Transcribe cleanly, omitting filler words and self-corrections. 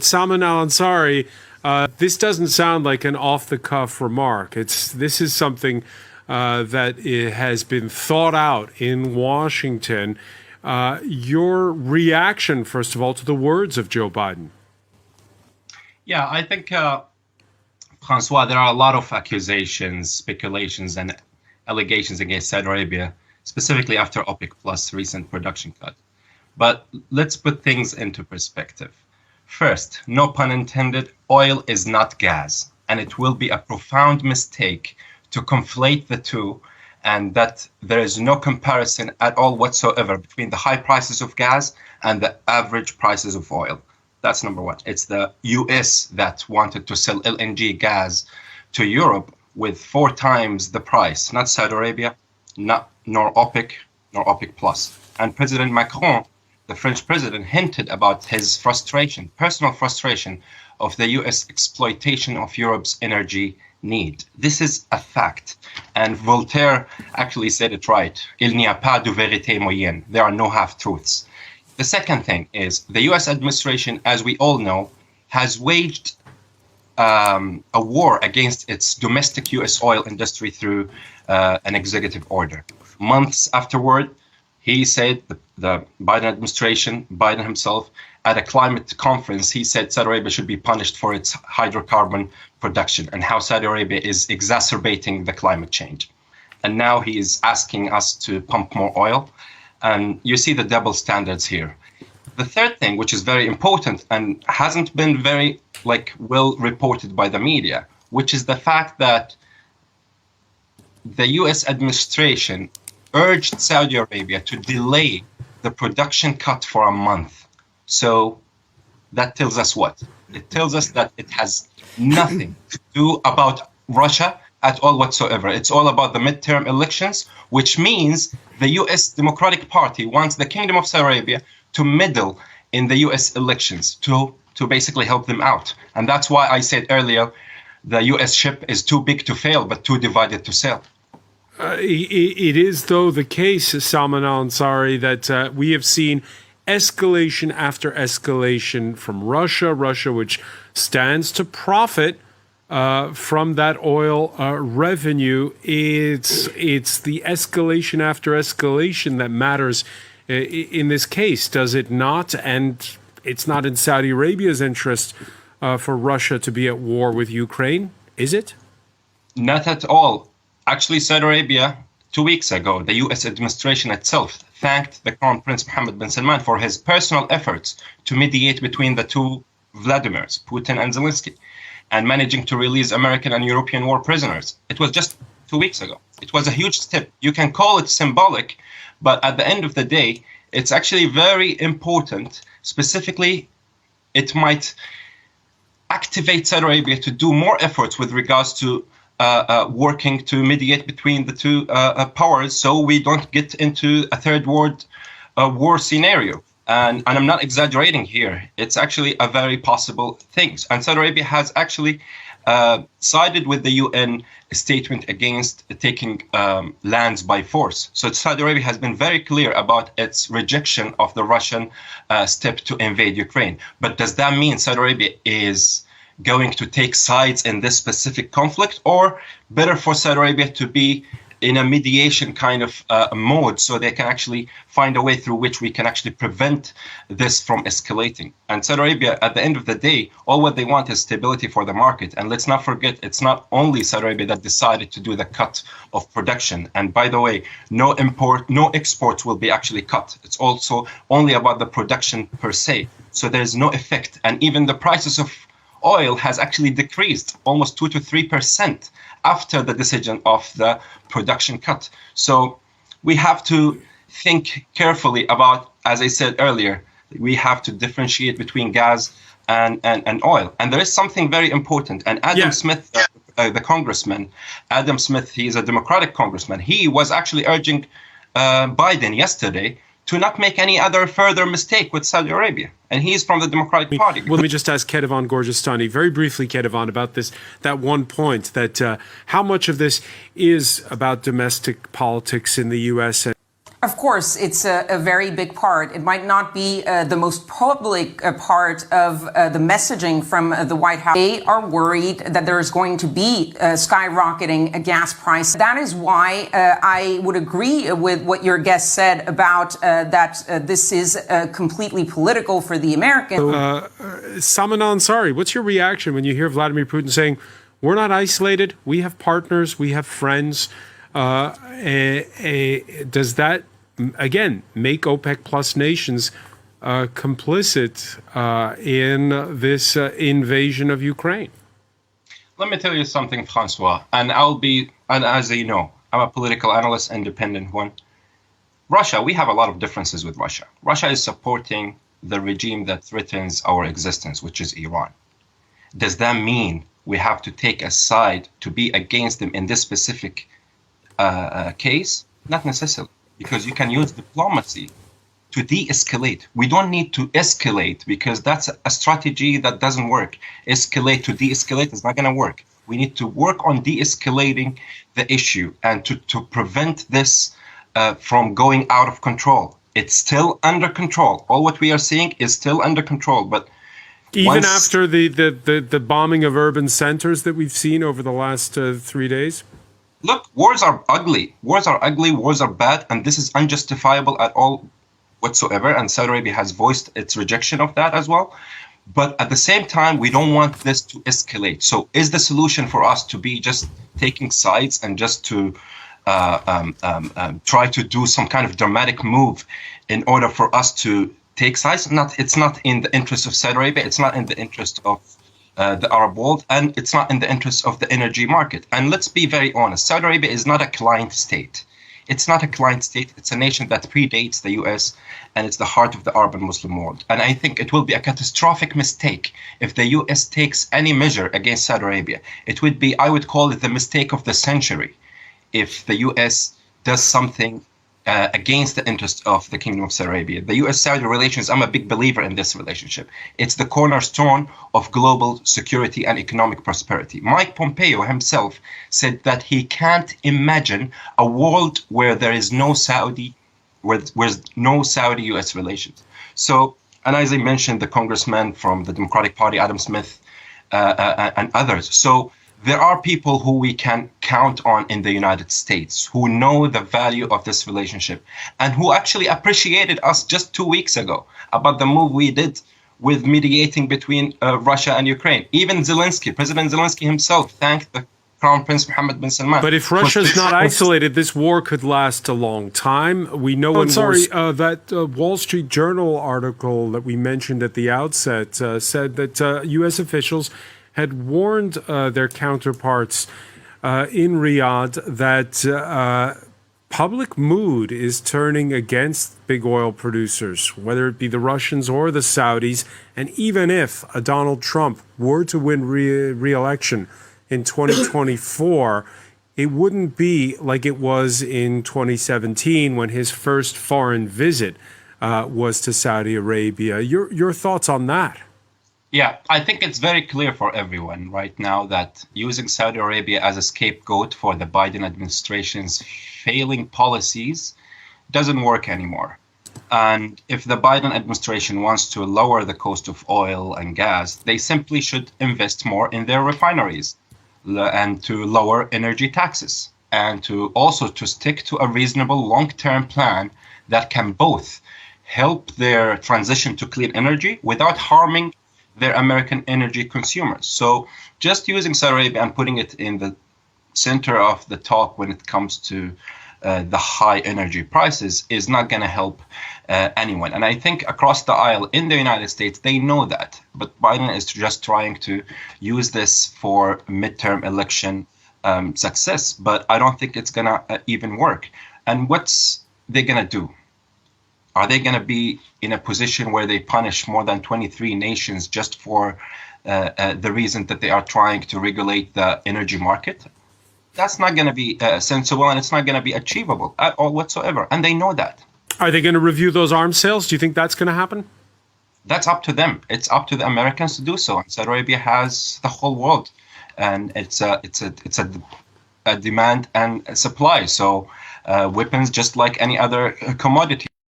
Salman al-Ansari, this doesn't sound like an off-the-cuff remark. This is something that has been thought out in Washington. Your reaction, first of all, to the words of Joe Biden? Yeah, I think, Francois, there are a lot of accusations, speculations, and allegations against Saudi Arabia, specifically after OPEC Plus recent production cut. But let's put things into perspective. First, no pun intended, oil is not gas, and it will be a profound mistake to conflate the two, and that there is no comparison at all whatsoever between the high prices of gas and the average prices of oil. That's number one. It's the US that wanted to sell LNG gas to Europe with 4 times the price, not Saudi Arabia, nor OPEC, nor OPEC Plus. And President Macron, the French president, hinted about his frustration, personal frustration of the US exploitation of Europe's energy need. This is a fact. And Voltaire actually said it right. Il n'y a pas de vérité moyenne. There are no half-truths. The second thing is the US administration, as we all know, has waged a war against its domestic US oil industry through an executive order. Months afterward, he said, the Biden administration, Biden himself, at a climate conference, he said Saudi Arabia should be punished for its hydrocarbon production and how Saudi Arabia is exacerbating the climate change. And now he is asking us to pump more oil. And you see the double standards here. The third thing, which is very important and hasn't been very well reported by the media, which is the fact that the US administration urged Saudi Arabia to delay the production cut for a month. So that tells us what? It tells us that it has nothing to do about Russia at all whatsoever. It's all about the midterm elections, which means the US Democratic Party wants the Kingdom of Saudi Arabia to meddle in the US elections to basically help them out. And that's why I said earlier, the US ship is too big to fail, but too divided to sail. It is, though, the case, Salman al-Ansari, that we have seen escalation after escalation from Russia, which stands to profit from that oil revenue. It's the escalation after escalation that matters in this case, does it not? And it's not in Saudi Arabia's interest for Russia to be at war with Ukraine, is it? Not at all. Actually, Saudi Arabia, 2 weeks ago, the US administration itself thanked the Crown Prince Mohammed bin Salman for his personal efforts to mediate between the two Vladimirs, Putin and Zelensky, and managing to release American and European war prisoners. It was just 2 weeks ago. It was a huge step. You can call it symbolic, but at the end of the day, it's actually very important. Specifically, it might activate Saudi Arabia to do more efforts with regards to working to mediate between the two powers, so we don't get into a third world war scenario. And I'm not exaggerating here. It's actually a very possible thing. And Saudi Arabia has actually sided with the UN statement against taking lands by force. So Saudi Arabia has been very clear about its rejection of the Russian step to invade Ukraine. But does that mean Saudi Arabia is going to take sides in this specific conflict, or better for Saudi Arabia to be in a mediation kind of mode so they can actually find a way through which we can actually prevent this from escalating? And Saudi Arabia, at the end of the day, all what they want is stability for the market. And let's not forget, it's not only Saudi Arabia that decided to do the cut of production. And by the way, no exports will be actually cut. It's also only about the production per se. So there's no effect. And even the prices of oil has actually decreased almost 2 to 3% after the decision of the production cut. So we have to think carefully about, as I said earlier, we have to differentiate between gas and oil. And there is something very important. And Adam Smith, the congressman, Adam Smith, he is a Democratic congressman. He was actually urging Biden yesterday to not make any other further mistake with Saudi Arabia. And he's from the Democratic Party. Well, let me just ask Kedevan Gorjestani, very briefly, Kedevan, about that one point, that how much of this is about domestic politics in the U.S.? Of course, it's a very big part. It might not be the most public part of the messaging from the White House. They are worried that there is going to be skyrocketing gas price. That is why I would agree with what your guest said about that this is completely political for the Americans. Salman Ansari, what's your reaction when you hear Vladimir Putin saying, we're not isolated, we have partners, we have friends? Does that, again, make OPEC Plus nations complicit in this invasion of Ukraine? Let me tell you something, Francois, and as you know, I'm a political analyst, independent one. Russia, we have a lot of differences with Russia. Russia is supporting the regime that threatens our existence, which is Iran. Does that mean we have to take a side to be against them in this specific case? Not necessarily, because you can use diplomacy to de-escalate. We don't need to escalate because that's a strategy that doesn't work. Escalate to de-escalate is not going to work. We need to work on de-escalating the issue and to prevent this from going out of control. It's still under control. All what we are seeing is still under control, but even after the bombing of urban centers that we've seen over the last 3 days? Look, wars are ugly. Wars are ugly. Wars are bad. And this is unjustifiable at all whatsoever. And Saudi Arabia has voiced its rejection of that as well. But at the same time, we don't want this to escalate. So is the solution for us to be just taking sides and just to try to do some kind of dramatic move in order for us to take sides? It's not in the interest of Saudi Arabia. It's not in the interest of the Arab world, and it's not in the interest of the energy market. And let's be very honest, Saudi Arabia is not a client state. It's not a client state. It's a nation that predates the US, and it's the heart of the Arab and Muslim world. And I think it will be a catastrophic mistake if the US takes any measure against Saudi Arabia. It would be, I would call it the mistake of the century, if the US does something against the interest of the Kingdom of Saudi Arabia. The US-Saudi relations, I'm a big believer in this relationship. It's the cornerstone of global security and economic prosperity. Mike Pompeo himself said that he can't imagine a world where there is no Saudi, where's no Saudi-US relations. So, and as I mentioned, the congressman from the Democratic Party, Adam Smith, and others. So there are people who we can count on in the United States who know the value of this relationship and who actually appreciated us just 2 weeks ago about the move we did with mediating between Russia and Ukraine. Even Zelensky, President Zelensky himself, thanked the Crown Prince Mohammed bin Salman. But if Russia's not isolated, this war could last a long time. We know that Wall Street Journal article that we mentioned at the outset said that U.S. officials had warned their counterparts in Riyadh that public mood is turning against big oil producers, whether it be the Russians or the Saudis. And even if Donald Trump were to win re-election in 2024, it wouldn't be like it was in 2017 when his first foreign visit was to Saudi Arabia. Your thoughts on that? Yeah, I think it's very clear for everyone right now that using Saudi Arabia as a scapegoat for the Biden administration's failing policies doesn't work anymore. And if the Biden administration wants to lower the cost of oil and gas, they simply should invest more in their refineries and to lower energy taxes and to also to stick to a reasonable long-term plan that can both help their transition to clean energy without harming their American energy consumers. So just using Saudi Arabia and putting it in the center of the talk when it comes to the high energy prices is not going to help anyone. And I think across the aisle in the United States, they know that. But Biden is just trying to use this for midterm election success. But I don't think it's going to even work. And what's they going to do? Are they going to be in a position where they punish more than 23 nations just for the reason that they are trying to regulate the energy market? That's not going to be sensible, and it's not going to be achievable at all whatsoever. And they know that. Are they going to review those arms sales? Do you think that's going to happen? That's up to them. It's up to the Americans to do so. And Saudi Arabia has the whole world, and it's a demand and a supply. So weapons just like any other commodity.